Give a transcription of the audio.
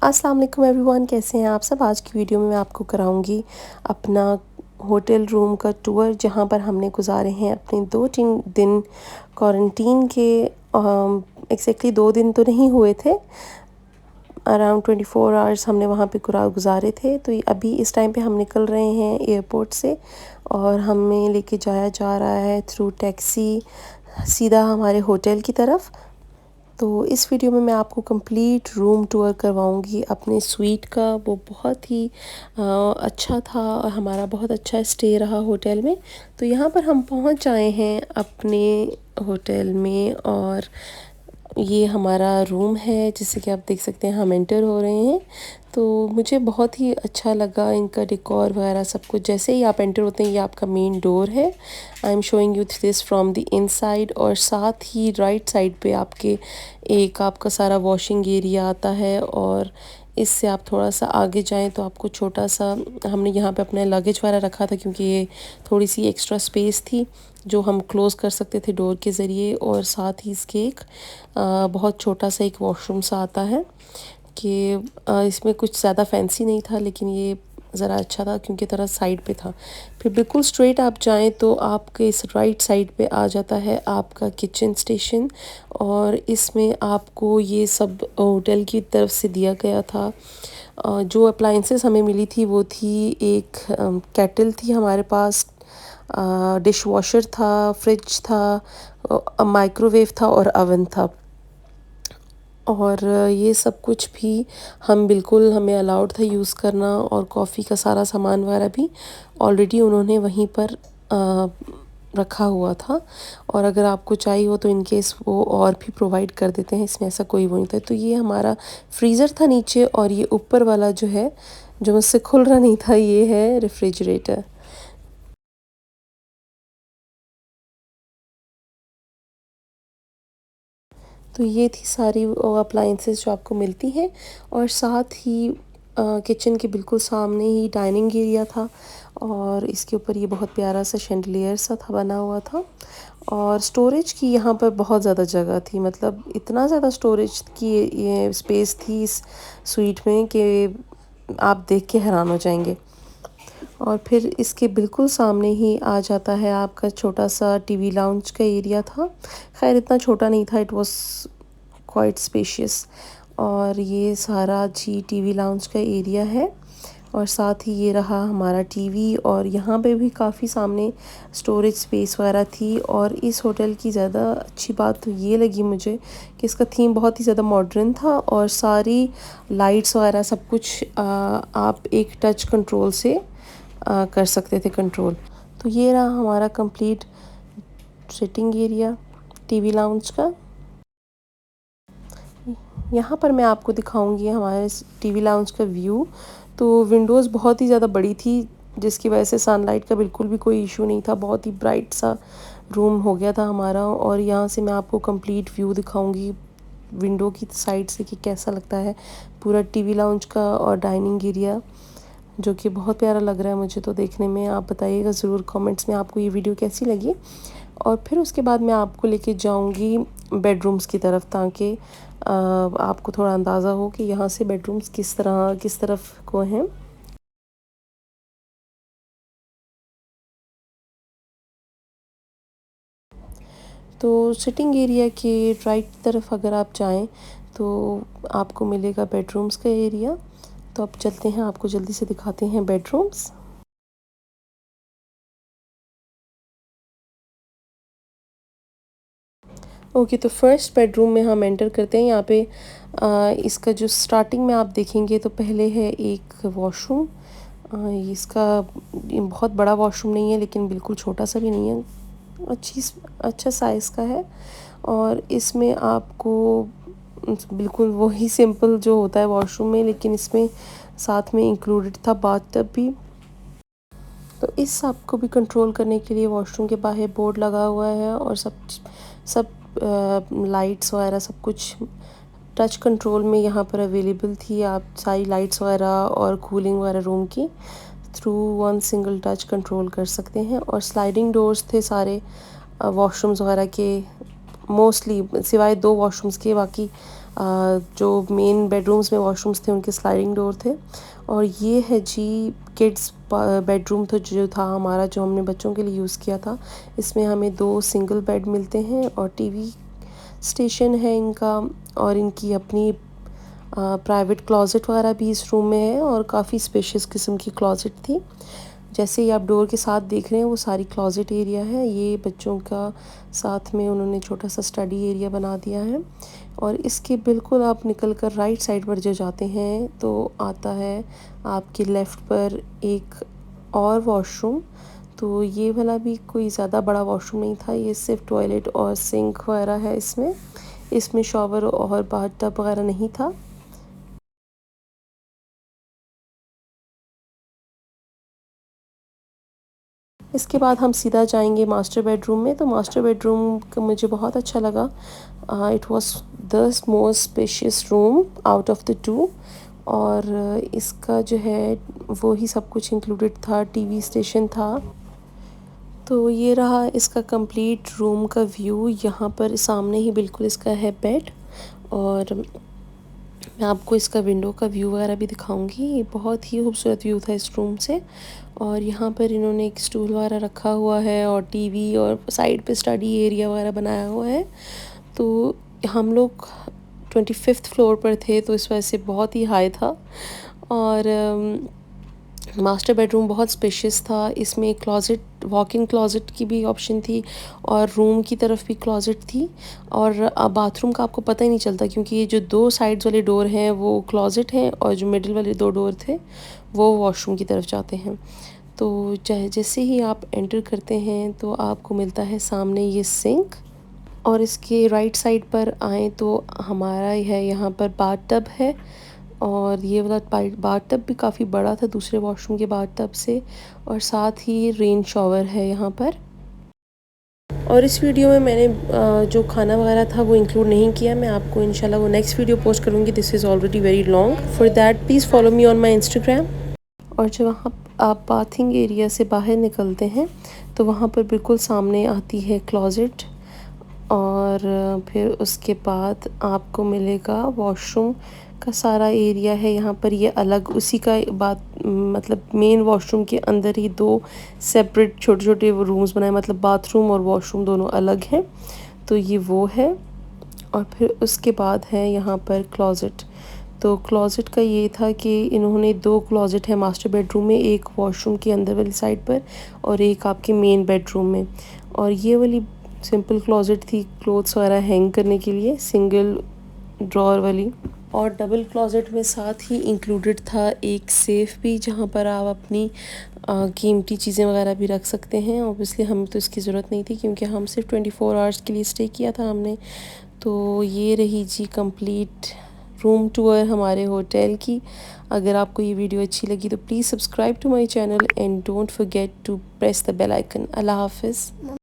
अस्सलाम वालेकुम एवरीवन, कैसे हैं आप सब। आज की वीडियो में मैं आपको कराऊंगी अपना होटल रूम का टूर, जहां पर हमने गुजारे हैं अपने 2-3 दिन क्वारंटीन के। एग्जैक्टली 2 दिन तो नहीं हुए थे, अराउंड 24 आवर्स हमने वहां पे गुजारे थे। तो अभी इस टाइम पे हम निकल रहे हैं एयरपोर्ट से और हमें लेके जाया जा रहा है थ्रू टैक्सी सीधा हमारे होटल की तरफ। तो इस वीडियो में मैं आपको कंप्लीट रूम टूर करवाऊंगी अपने स्वीट का। वो बहुत ही अच्छा था और हमारा बहुत अच्छा स्टे रहा होटल में। तो यहाँ पर हम पहुँच आए हैं अपने होटल में और ये हमारा रूम है, जैसे कि आप देख सकते हैं हम एंटर हो रहे हैं। तो मुझे बहुत ही अच्छा लगा इनका डेकोर वगैरह सब कुछ। जैसे ही आप एंटर होते हैं ये आपका मेन डोर है। I am showing you this from the inside. और साथ ही राइट साइड पे आपके एक आपका सारा वॉशिंग एरिया आता है और इससे आप थोड़ा सा आगे जाएं तो आपको छोटा सा, हमने यहाँ पे अपना लगेज वगैरह रखा था क्योंकि ये थोड़ी सी एक्स्ट्रा स्पेस थी जो हम क्लोज़ कर सकते थे डोर के ज़रिए। और साथ ही इसके एक बहुत छोटा सा एक वॉशरूम सा आता है कि इसमें कुछ ज़्यादा फैंसी नहीं था, लेकिन ये ज़रा अच्छा था क्योंकि तरह साइड पे था। फिर बिल्कुल स्ट्रेट आप जाएं तो आपके इस राइट साइड पे आ जाता है आपका किचन स्टेशन। और इसमें आपको ये सब होटल की तरफ से दिया गया था। जो अप्लाइंसेस हमें मिली थी वो थी एक केटल थी हमारे पास, डिश वॉशर था, फ्रिज था, माइक्रोवेव था और अवन था। और ये सब कुछ भी हम बिल्कुल हमें अलाउड था यूज़ करना। और कॉफ़ी का सारा सामान वगैरह भी ऑलरेडी उन्होंने वहीं पर रखा हुआ था। और अगर आपको चाहिए हो तो इन केस वो और भी प्रोवाइड कर देते हैं, इसमें ऐसा कोई वो नहीं था। तो ये हमारा फ्रीज़र था नीचे और ये ऊपर वाला जो है जो मुझसे खुल रहा नहीं था, ये है रेफ्रिजरेटर। तो ये थी सारी अप्लाइंसेस जो आपको मिलती हैं। और साथ ही किचन के बिल्कुल सामने ही डाइनिंग एरिया था और इसके ऊपर ये बहुत प्यारा सा शैंडलियर सा था बना हुआ था। और स्टोरेज की यहाँ पर बहुत ज़्यादा जगह थी, मतलब इतना ज़्यादा स्टोरेज की ये स्पेस थी इस स्वीट में कि आप देख के हैरान हो जाएंगे। और फिर इसके बिल्कुल सामने ही आ जाता है आपका छोटा सा टीवी लाउंज का एरिया था। खैर इतना छोटा नहीं था, इट वाज क्वाइट स्पेशियस। और ये सारा जी टीवी लाउंज का एरिया है। और साथ ही ये रहा हमारा टीवी। और यहाँ पे भी काफ़ी सामने स्टोरेज स्पेस वगैरह थी। और इस होटल की ज़्यादा अच्छी बात तो ये लगी मुझे कि इसका थीम बहुत ही ज़्यादा मॉडर्न था और सारी लाइट्स वगैरह सब कुछ आप एक टच कंट्रोल से कर सकते थे कंट्रोल। तो ये रहा हमारा complete sitting area TV lounge का। यहाँ पर मैं आपको दिखाऊंगी हमारे टीवी लाउंज का व्यू। तो विंडोज़ बहुत ही ज़्यादा बड़ी थी जिसकी वजह से सनलाइट का बिल्कुल भी कोई इशू नहीं था। बहुत ही ब्राइट सा रूम हो गया था हमारा। और यहाँ से मैं आपको कंप्लीट व्यू दिखाऊंगी विंडो की साइड से कि कैसा लगता है पूरा टीवी लाउंज का और डाइनिंग एरिया, जो कि बहुत प्यारा लग रहा है मुझे तो देखने में। आप बताइएगा ज़रूर कमेंट्स में आपको ये वीडियो कैसी लगी। और फिर उसके बाद मैं आपको लेके जाऊंगी बेडरूम्स की तरफ, ताकि आपको थोड़ा अंदाज़ा हो कि यहाँ से बेडरूम्स किस तरफ को हैं। तो सिटिंग एरिया के राइट तरफ अगर आप जाएं तो आपको मिलेगा बेडरूम्स का एरिया। तो अब चलते हैं, आपको जल्दी से दिखाते हैं बेडरूम्स। ओके, तो फर्स्ट बेडरूम में हम एंटर करते हैं। यहाँ पे इसका जो स्टार्टिंग में आप देखेंगे तो पहले है एक वॉशरूम। इसका ये बहुत बड़ा वॉशरूम नहीं है लेकिन बिल्कुल छोटा सा भी नहीं है, अच्छी अच्छा साइज़ का है। और इसमें आपको बिल्कुल वही सिंपल जो होता है वॉशरूम में, लेकिन इसमें साथ में इंक्लूडेड था बाथटब भी। तो इस सब को भी कंट्रोल करने के लिए वॉशरूम के बाहर बोर्ड लगा हुआ है और सब लाइट्स वगैरह सब कुछ टच कंट्रोल में यहाँ पर अवेलेबल थी। आप सारी लाइट्स वगैरह और कूलिंग वगैरह रूम की through one single touch control कर सकते हैं। और स्लाइडिंग डोर्स थे सारे वॉशरूम्स वगैरह के, मोस्टली सिवाय 2 वॉशरूम्स के, बाकी जो मेन बेडरूम्स में वॉशरूम्स थे उनके स्लाइडिंग डोर थे। और ये है जी किड्स बेडरूम था जो था हमारा, जो हमने बच्चों के लिए यूज़ किया था। इसमें हमें 2 सिंगल बेड मिलते हैं और टीवी स्टेशन है इनका, और इनकी अपनी प्राइवेट क्लोज़ेट वगैरह भी इस रूम में है, और काफ़ी स्पेशियस किस्म की क्लोज़ेट थी। जैसे ही आप डोर के साथ देख रहे हैं वो सारी क्लोज़ेट एरिया है। ये बच्चों का साथ में उन्होंने छोटा सा स्टडी एरिया बना दिया है। और इसके बिल्कुल आप निकल कर राइट साइड पर जो जाते हैं तो आता है आपके लेफ़्ट पर एक और वॉशरूम। तो ये वाला भी कोई ज़्यादा बड़ा वॉशरूम नहीं था, ये सिर्फ टॉयलेट और सिंक वगैरह है इसमें। इसमें शॉवर और बाथटब वगैरह नहीं था। इसके बाद हम सीधा जाएंगे मास्टर बेडरूम में। तो मास्टर बेडरूम का मुझे बहुत अच्छा लगा। It was the most spacious room out of the two. और इसका जो है वो ही सब कुछ इंक्लूडेड था, टीवी स्टेशन था। तो ये रहा इसका कंप्लीट रूम का व्यू। यहाँ पर सामने ही बिल्कुल इसका है बेड, और मैं आपको इसका विंडो का व्यू वगैरह भी दिखाऊंगी। ये बहुत ही खूबसूरत व्यू था इस रूम से। और यहाँ पर इन्होंने एक स्टूल वगैरह रखा हुआ है और टीवी, और साइड पे स्टडी एरिया वगैरह बनाया हुआ है। तो हम लोग 25th फ्लोर पर थे, तो इस वजह से बहुत ही हाई था। और मास्टर बेडरूम बहुत स्पेशियस था। इसमें क्लोज़ेट, वॉक इन क्लोज़ेट की भी ऑप्शन थी, और रूम की तरफ भी क्लोज़ेट थी। और बाथरूम का आपको पता ही नहीं चलता, क्योंकि ये जो 2 साइड्स वाले डोर हैं वो क्लोज़ेट हैं, और जो मिडिल वाले 2 डोर थे वो वॉशरूम की तरफ जाते हैं। तो जैसे ही आप एंटर करते हैं तो आपको मिलता है सामने ये सिंक, और इसके राइट साइड पर आएँ तो हमारा है यहाँ पर बाथटब है। और ये वाला बाथटब भी काफ़ी बड़ा था दूसरे वॉशरूम के बाथटब से, और साथ ही रेन शॉवर है यहाँ पर। और इस वीडियो में मैंने जो खाना वगैरह था वो इंक्लूड नहीं किया। मैं आपको इंशाल्लाह वो नेक्स्ट वीडियो पोस्ट करूँगी। This is already very long, for that please follow me on my Instagram. और जब वहाँ आप बाथिंग एरिया से बाहर निकलते हैं तो वहाँ पर बिल्कुल सामने आती है क्लोज़ेट, और फिर उसके बाद आपको मिलेगा वॉशरूम का सारा एरिया है यहाँ पर। ये अलग उसी का बात, मतलब मेन वॉशरूम के अंदर ही 2 सेपरेट छोटे छोटे रूम्स बनाए, मतलब बाथरूम और वॉशरूम दोनों अलग हैं। तो ये वो है। और फिर उसके बाद है यहाँ पर क्लोज़ेट। तो क्लोज़ेट का ये था कि इन्होंने 2 क्लोज़ेट है मास्टर बेडरूम में, एक वॉशरूम के अंदर वाली साइड पर और एक आपके मेन बेडरूम में। और ये वाली सिंपल क्लोज़ेट थी क्लोथ्स वगैरह हैंग करने के लिए, सिंगल ड्रॉअर वाली। और डबल क्लोज़ेट में साथ ही इंक्लूडेड था एक सेफ़ भी, जहाँ पर आप अपनी कीमती चीज़ें वगैरह भी रख सकते हैं। ऑब्वियसली हमें तो इसकी ज़रूरत नहीं थी, क्योंकि हम सिर्फ 24 आवर्स के लिए स्टे किया था हमने। तो ये रही जी कंप्लीट रूम टूर हमारे होटल की। अगर आपको ये वीडियो अच्छी लगी तो please subscribe to my channel and don't forget to press the bell icon. अल्लाह हाफ़िज़।